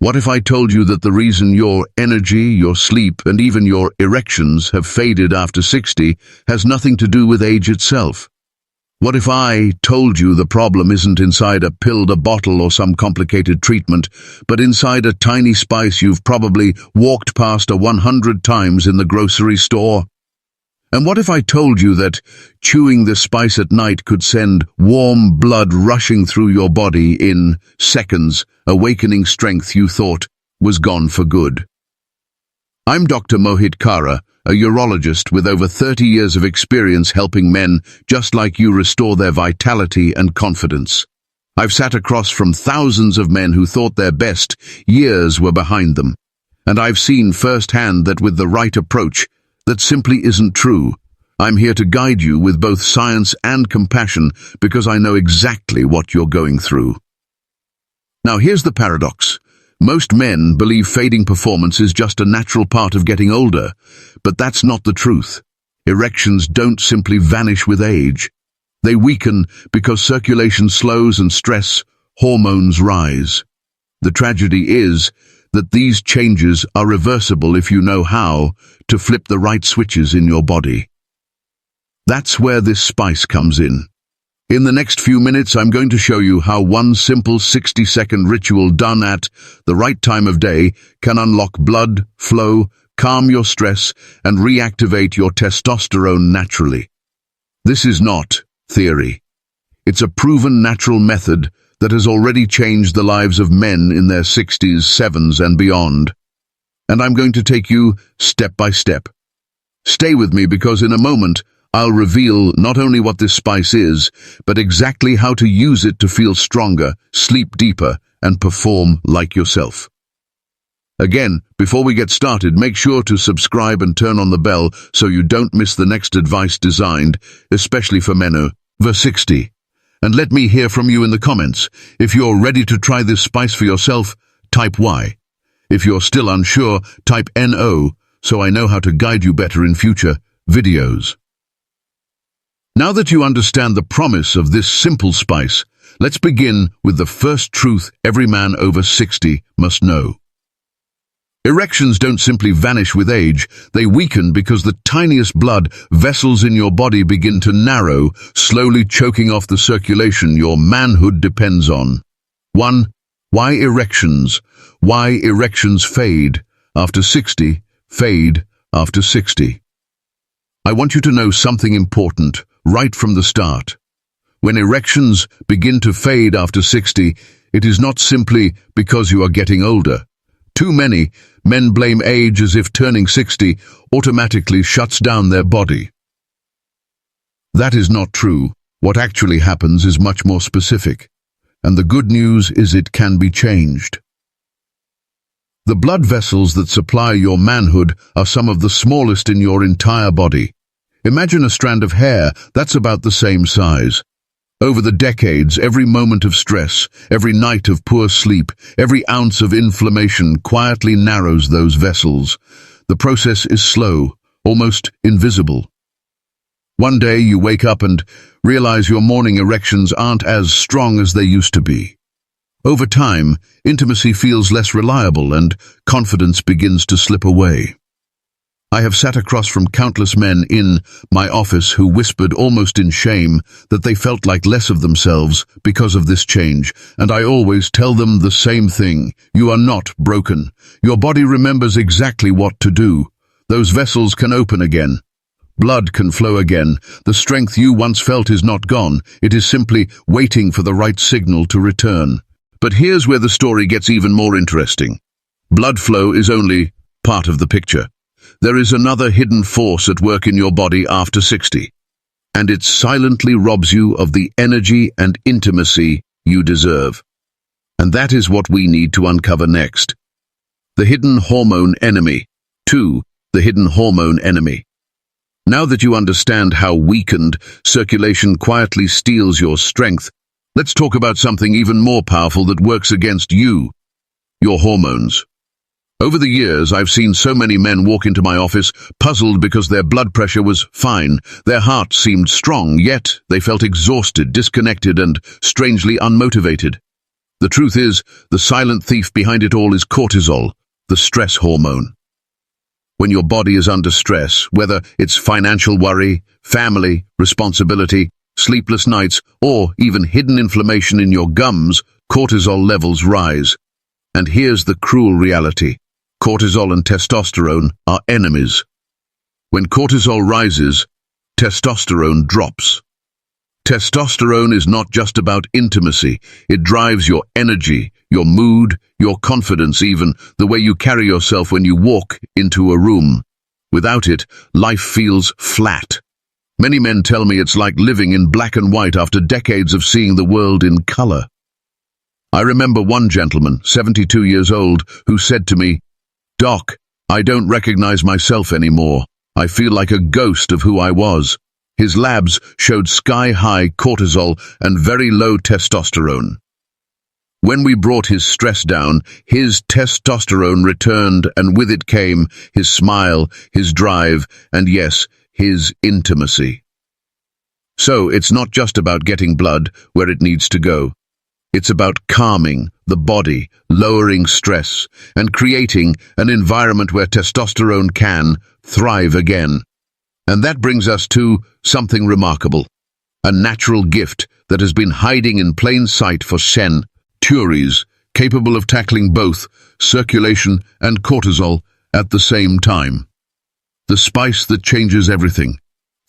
What if I told you that the reason your energy, your sleep, and even your erections have faded after 60 has nothing to do with age itself? What if I told you the problem isn't inside a pill, a bottle, or some complicated treatment, but inside a tiny spice you've probably walked past 100 times in the grocery store? And what if I told you that chewing this spice at night could send warm blood rushing through your body in seconds, awakening strength you thought was gone for good? I'm Dr. Mohit Kara, a urologist with over 30 years of experience helping men just like you restore their vitality and confidence. I've sat across from thousands of men who thought their best years were behind them, and I've seen firsthand that with the right approach, that simply isn't true. I'm here to guide you with both science and compassion because I know exactly what you're going through. Now here's the paradox. Most men believe fading performance is just a natural part of getting older, but that's not the truth. Erections don't simply vanish with age. They weaken because circulation slows and stress hormones rise. The tragedy is that these changes are reversible if you know how to flip the right switches in your body. That's where this spice comes in. In the next few minutes, I'm going to show you how one simple 60-second ritual done at the right time of day can unlock blood flow, calm your stress, and reactivate your testosterone naturally. This is not theory. It's a proven natural method that has already changed the lives of men in their 60s, 70s, and beyond. And I'm going to take you step by step. Stay with me because in a moment, I'll reveal not only what this spice is, but exactly how to use it to feel stronger, sleep deeper, and perform like yourself. Again, before we get started, make sure to subscribe and turn on the bell so you don't miss the next advice designed, especially for men over 60. And let me hear from you in the comments. If you're ready to try this spice for yourself, type Y. If you're still unsure, type NO, so I know how to guide you better in future videos. Now that you understand the promise of this simple spice, let's begin with the first truth every man over 60 must know. Erections don't simply vanish with age, they weaken because the tiniest blood vessels in your body begin to narrow, slowly choking off the circulation your manhood depends on. 1. Why erections? Why erections fade after 60, fade after 60. I want you to know something important right from the start. When erections begin to fade after 60, it is not simply because you are getting older. Too many men blame age as if turning 60 automatically shuts down their body. That is not true. What actually happens is much more specific, and the good news is it can be changed. The blood vessels that supply your manhood are some of the smallest in your entire body. Imagine a strand of hair that's about the same size. Over the decades, every moment of stress, every night of poor sleep, every ounce of inflammation quietly narrows those vessels. The process is slow, almost invisible. One day you wake up and realize your morning erections aren't as strong as they used to be. Over time, intimacy feels less reliable and confidence begins to slip away. I have sat across from countless men in my office who whispered almost in shame that they felt like less of themselves because of this change, and I always tell them the same thing. You are not broken. Your body remembers exactly what to do. Those vessels can open again. Blood can flow again. The strength you once felt is not gone. It is simply waiting for the right signal to return. But here's where the story gets even more interesting. Blood flow is only part of the picture. There is another hidden force at work in your body after 60, and it silently robs you of the energy and intimacy you deserve. And that is what we need to uncover next. The hidden hormone enemy. 2. The hidden hormone enemy. Now that you understand how weakened circulation quietly steals your strength, let's talk about something even more powerful that works against you, your hormones. Over the years, I've seen so many men walk into my office puzzled because their blood pressure was fine, their heart seemed strong, yet they felt exhausted, disconnected, and strangely unmotivated. The truth is, the silent thief behind it all is cortisol, the stress hormone. When your body is under stress, whether it's financial worry, family, responsibility, sleepless nights, or even hidden inflammation in your gums, cortisol levels rise. And here's the cruel reality. Cortisol and testosterone are enemies. When cortisol rises, testosterone drops. Testosterone is not just about intimacy. It drives your energy, your mood, your confidence, even the way you carry yourself when you walk into a room. Without it, life feels flat. Many men tell me it's like living in black and white after decades of seeing the world in color. I remember one gentleman, 72 years old, who said to me, "Doc, I don't recognize myself anymore. I feel like a ghost of who I was." His labs showed sky-high cortisol and very low testosterone. When we brought his stress down, his testosterone returned, and with it came his smile, his drive, and yes, his intimacy. So it's not just about getting blood where it needs to go. It's about calming the body, lowering stress, and creating an environment where testosterone can thrive again. And that brings us to something remarkable, a natural gift that has been hiding in plain sight for centuries, capable of tackling both circulation and cortisol at the same time. The spice that changes everything.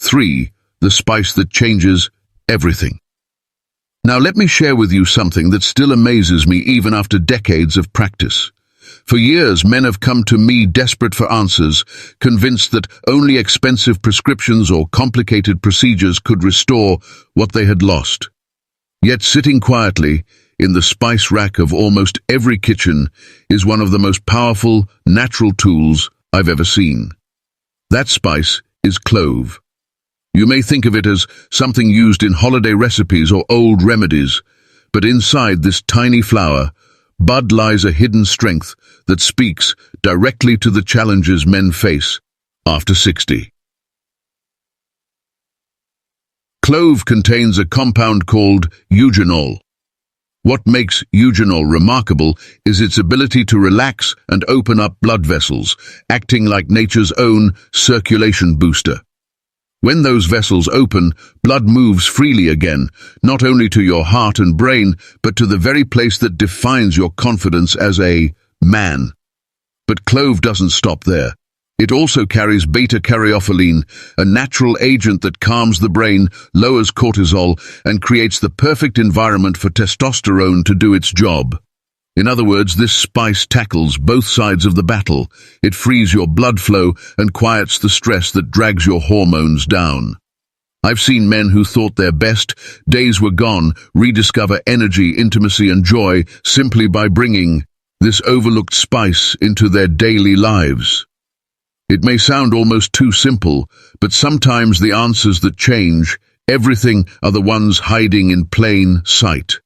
3. The spice that changes everything. Now let me share with you something that still amazes me even after decades of practice. For years, men have come to me desperate for answers, convinced that only expensive prescriptions or complicated procedures could restore what they had lost. Yet sitting quietly in the spice rack of almost every kitchen is one of the most powerful, natural tools I've ever seen. That spice is clove. You may think of it as something used in holiday recipes or old remedies, but inside this tiny flower, bud lies a hidden strength that speaks directly to the challenges men face after 60. Clove contains a compound called eugenol. What makes eugenol remarkable is its ability to relax and open up blood vessels, acting like nature's own circulation booster. When those vessels open, blood moves freely again, not only to your heart and brain, but to the very place that defines your confidence as a man. But clove doesn't stop there. It also carries beta-caryophyllene, a natural agent that calms the brain, lowers cortisol, and creates the perfect environment for testosterone to do its job. In other words, this spice tackles both sides of the battle. It frees your blood flow and quiets the stress that drags your hormones down. I've seen men who thought their best days were gone rediscover energy, intimacy, and joy simply by bringing this overlooked spice into their daily lives. It may sound almost too simple, but sometimes the answers that change everything are the ones hiding in plain sight.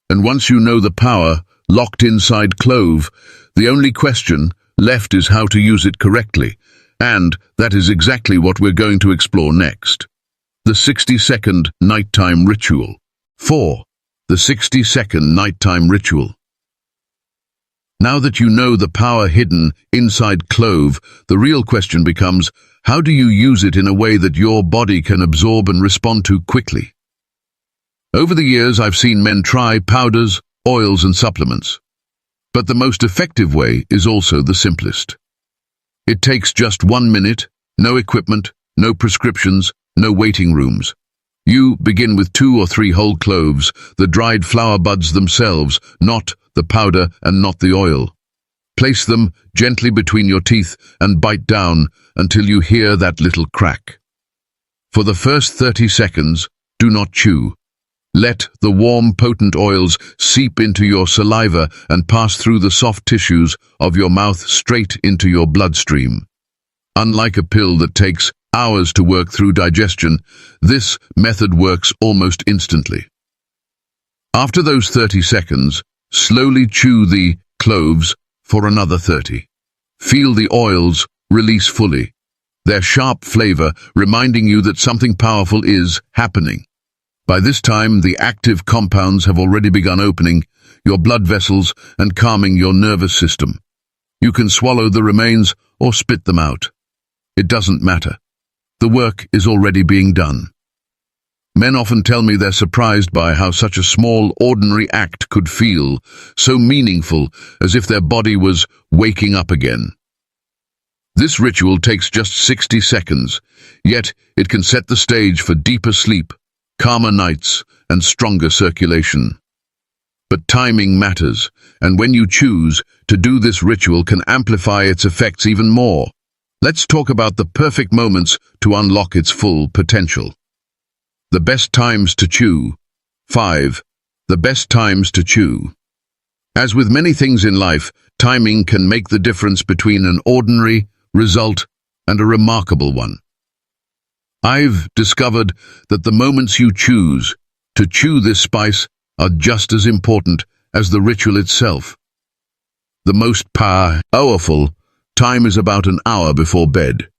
And once you know the power locked inside clove, the only question left is how to use it correctly, and that is exactly what we're going to explore next. The 60-second nighttime ritual. 4. The 60-second nighttime ritual. Now that you know the power hidden inside clove, the real question becomes, how do you use it in a way that your body can absorb and respond to quickly? Over the years, I've seen men try powders, oils, and supplements. But the most effective way is also the simplest. It takes just 1 minute, no equipment, no prescriptions, no waiting rooms. You begin with 2 or 3 whole cloves, the dried flower buds themselves, not the powder and not the oil. Place them gently between your teeth and bite down until you hear that little crack. For the first 30 seconds, do not chew. Let the warm, potent oils seep into your saliva and pass through the soft tissues of your mouth straight into your bloodstream. Unlike a pill that takes hours to work through digestion, this method works almost instantly. After those 30 seconds, slowly chew the cloves for another 30. Feel the oils release fully, their sharp flavor reminding you that something powerful is happening. By this time, the active compounds have already begun opening, your blood vessels, and calming your nervous system. You can swallow the remains or spit them out. It doesn't matter. The work is already being done. Men often tell me they're surprised by how such a small, ordinary act could feel so meaningful, as if their body was waking up again. This ritual takes just 60 seconds, yet it can set the stage for deeper sleep, calmer nights, and stronger circulation. But timing matters, and when you choose to do this ritual can amplify its effects even more. Let's talk about the perfect moments to unlock its full potential. The best times to chew. 5. The best times to chew. As with many things in life, timing can make the difference between an ordinary result and a remarkable one. I've discovered that the moments you choose to chew this spice are just as important as the ritual itself. The most powerful time is about an hour before bed.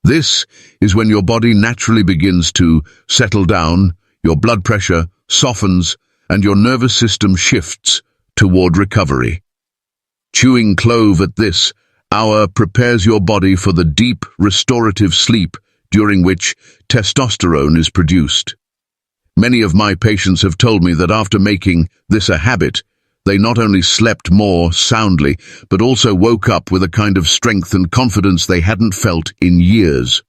This is when your body naturally begins to settle down, your blood pressure softens, and your nervous system shifts toward recovery. Chewing clove at this hour prepares your body for the deep, restorative sleep during which testosterone is produced. Many of my patients have told me that after making this a habit, they not only slept more soundly, but also woke up with a kind of strength and confidence they hadn't felt in years.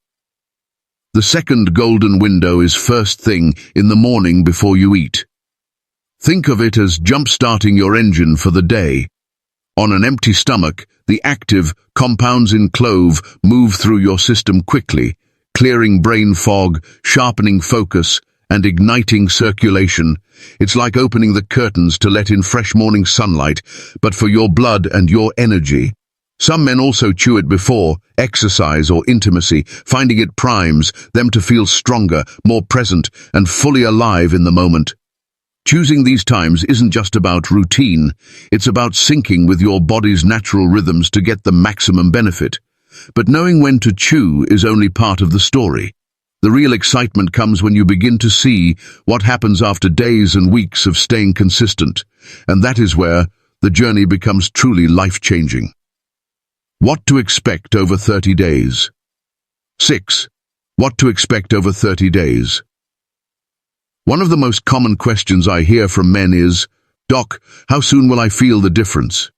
The second golden window is first thing in the morning before you eat. Think of it as jump-starting your engine for the day. On an empty stomach, the active compounds in clove move through your system quickly, clearing brain fog, sharpening focus, and igniting circulation. It's like opening the curtains to let in fresh morning sunlight, but for your blood and your energy. Some men also chew it before exercise or intimacy, finding it primes them to feel stronger, more present, and fully alive in the moment. Choosing these times isn't just about routine, it's about syncing with your body's natural rhythms to get the maximum benefit. But knowing when to chew is only part of the story. The real excitement comes when you begin to see what happens after days and weeks of staying consistent, and that is where the journey becomes truly life-changing. What to expect over 30 days. 6. What to expect over 30 days. One of the most common questions I hear from men is, "Doc, how soon will I feel the difference?"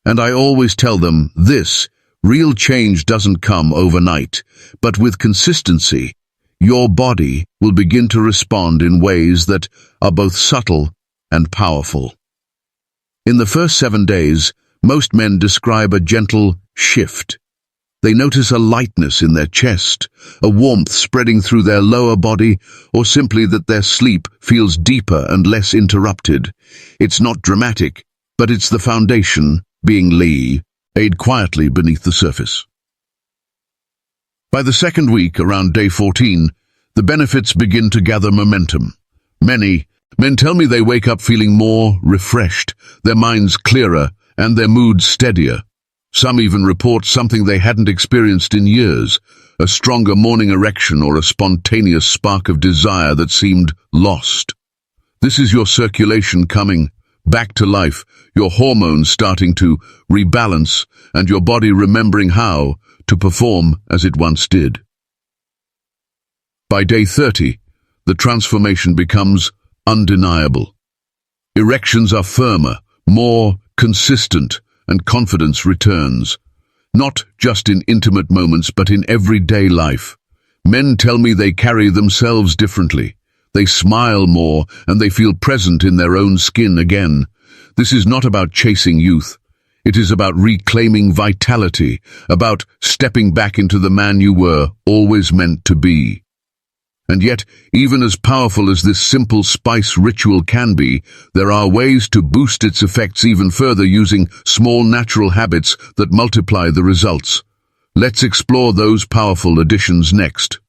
And I always tell them this: real change doesn't come overnight, but with consistency, your body will begin to respond in ways that are both subtle and powerful. In the first 7 days, most men describe a gentle shift. They notice a lightness in their chest, a warmth spreading through their lower body, or simply that their sleep feels deeper and less interrupted. It's not dramatic, but it's the foundation being laid quietly beneath the surface. By the second week, around day 14, the benefits begin to gather momentum. Many men tell me they wake up feeling more refreshed, their minds clearer, and their moods steadier. Some even report something they hadn't experienced in years, a stronger morning erection or a spontaneous spark of desire that seemed lost. This is your circulation coming back to life, your hormones starting to rebalance, and your body remembering how to perform as it once did. By day 30, the transformation becomes undeniable. Erections are firmer, more consistent, and confidence returns. Not just in intimate moments, but in everyday life. Men tell me they carry themselves differently. They smile more, and they feel present in their own skin again. This is not about chasing youth. It is about reclaiming vitality, about stepping back into the man you were always meant to be. And yet, even as powerful as this simple spice ritual can be, there are ways to boost its effects even further using small natural habits that multiply the results. Let's explore those powerful additions next.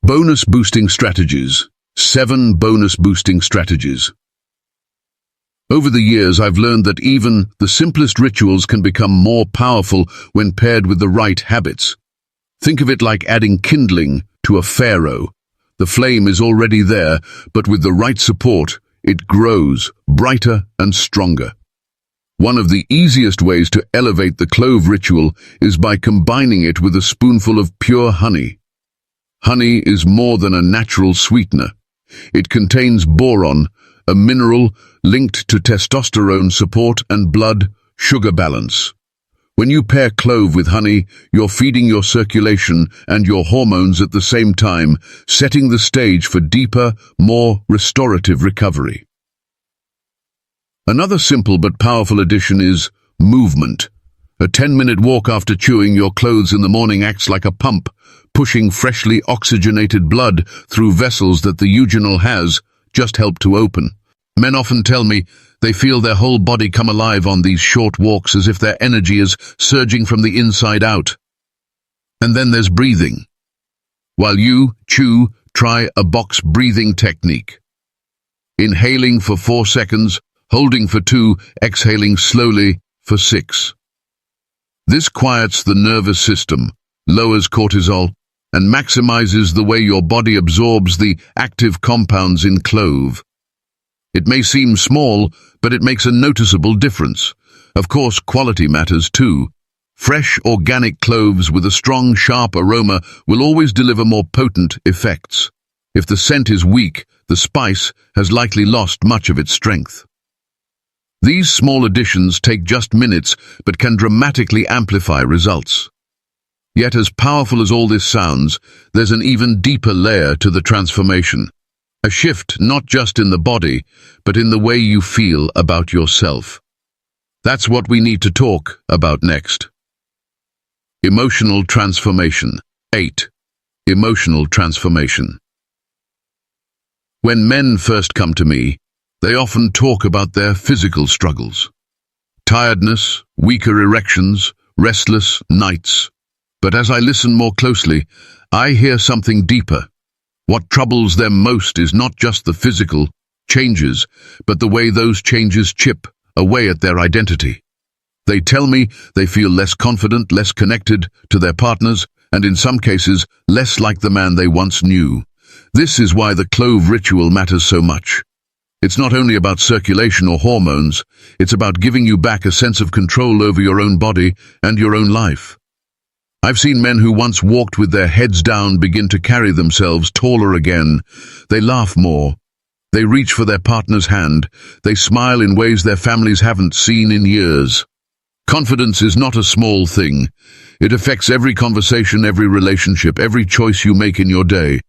Bonus boosting strategies. 7 bonus boosting strategies. Over the years, I've learned that even the simplest rituals can become more powerful when paired with the right habits. Think of it like adding kindling to a pharaoh. The flame is already there, but with the right support, it grows brighter and stronger. One of the easiest ways to elevate the clove ritual is by combining it with a spoonful of pure honey. Honey is more than a natural sweetener. It contains boron, a mineral linked to testosterone support and blood sugar balance. When you pair clove with honey, you're feeding your circulation and your hormones at the same time, setting the stage for deeper, more restorative recovery. Another simple but powerful addition is movement. A 10-minute walk after chewing your cloves in the morning acts like a pump, pushing freshly oxygenated blood through vessels that the eugenol has just helped to open. Men often tell me they feel their whole body come alive on these short walks, as if their energy is surging from the inside out. And then there's breathing. While you chew, try a box breathing technique. Inhaling for 4 seconds, holding for 2, exhaling slowly for 6. This quiets the nervous system, lowers cortisol, and maximizes the way your body absorbs the active compounds in clove. It may seem small, but it makes a noticeable difference. Of course, quality matters too. Fresh, organic cloves with a strong, sharp aroma will always deliver more potent effects. If the scent is weak, the spice has likely lost much of its strength. These small additions take just minutes, but can dramatically amplify results. Yet, as powerful as all this sounds, there's an even deeper layer to the transformation. A shift not just in the body, but in the way you feel about yourself. That's what we need to talk about next. Emotional transformation. 8. Emotional transformation. When men first come to me, they often talk about their physical struggles. Tiredness, weaker erections, restless nights. But as I listen more closely, I hear something deeper. What troubles them most is not just the physical changes, but the way those changes chip away at their identity. They tell me they feel less confident, less connected to their partners, and in some cases, less like the man they once knew. This is why the clove ritual matters so much. It's not only about circulation or hormones, it's about giving you back a sense of control over your own body and your own life. I've seen men who once walked with their heads down begin to carry themselves taller again. They laugh more. They reach for their partner's hand. They smile in ways their families haven't seen in years. Confidence is not a small thing. It affects every conversation, every relationship, every choice you make in your day.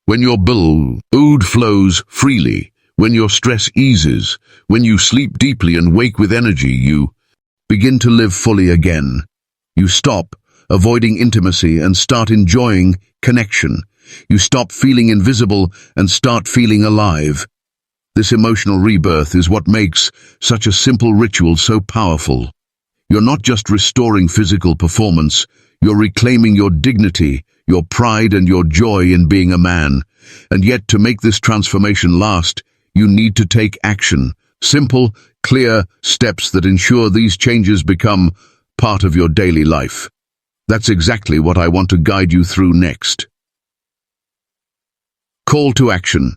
When your blood flows freely, when your stress eases, when you sleep deeply and wake with energy, you begin to live fully again. You stop avoiding intimacy and start enjoying connection. You stop feeling invisible and start feeling alive. This emotional rebirth is what makes such a simple ritual so powerful. You're not just restoring physical performance, you're reclaiming your dignity, your pride and your joy in being a man. And yet, to make this transformation last, you need to take action. Simple, clear steps that ensure these changes become part of your daily life. That's exactly what I want to guide you through next. Call to action.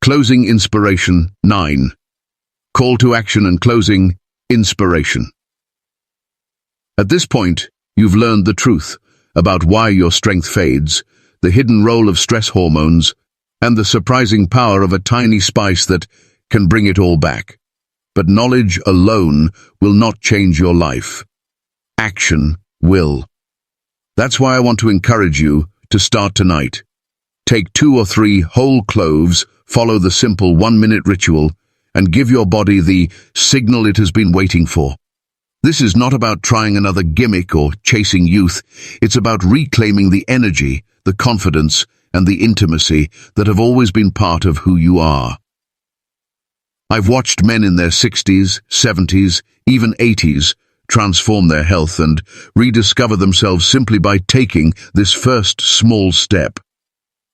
Closing inspiration. 9. Call to action and closing inspiration. At this point, you've learned the truth about why your strength fades, the hidden role of stress hormones, and the surprising power of a tiny spice that can bring it all back. But knowledge alone will not change your life. Action will. That's why I want to encourage you to start tonight. Take 2 or 3 whole cloves, follow the simple 1-minute ritual, and give your body the signal it has been waiting for. This is not about trying another gimmick or chasing youth. It's about reclaiming the energy, the confidence, and the intimacy that have always been part of who you are. I've watched men in their 60s, 70s, even 80s transform their health and rediscover themselves simply by taking this first small step.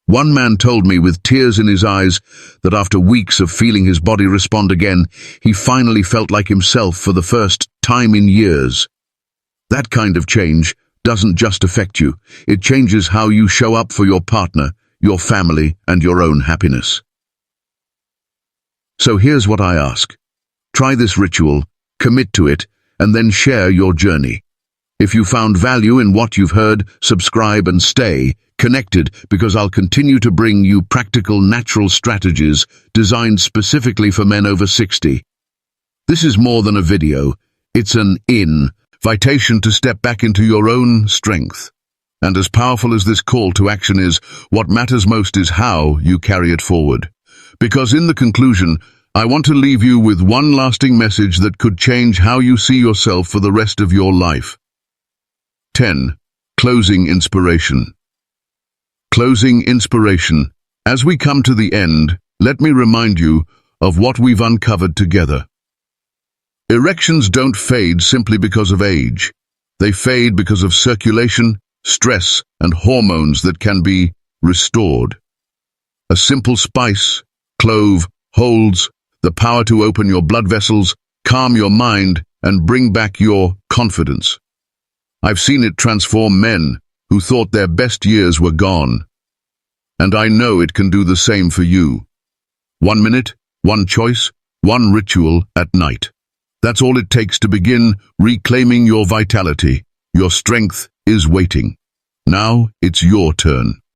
One man told me with tears in his eyes that after weeks of feeling his body respond again, he finally felt like himself for the first time in years. That kind of change doesn't just affect you, it changes how you show up for your partner, your family, and your own happiness. So here's what I ask. Try this ritual, commit to it, and then share your journey. If you found value in what you've heard, subscribe and stay connected, because I'll continue to bring you practical, natural strategies designed specifically for men over 60. This is more than a video. It's an invitation to step back into your own strength. And as powerful as this call to action is, what matters most is how you carry it forward. Because in the conclusion, I want to leave you with one lasting message that could change how you see yourself for the rest of your life. 10. Closing inspiration. Closing inspiration. As we come to the end, let me remind you of what we've uncovered together. Erections don't fade simply because of age. They fade because of circulation, stress, and hormones that can be restored. A simple spice, clove, holds the power to open your blood vessels, calm your mind, and bring back your confidence. I've seen it transform men who thought their best years were gone. And I know it can do the same for you. 1 minute, one choice, one ritual at night. That's all it takes to begin reclaiming your vitality. Your strength is waiting. Now it's your turn.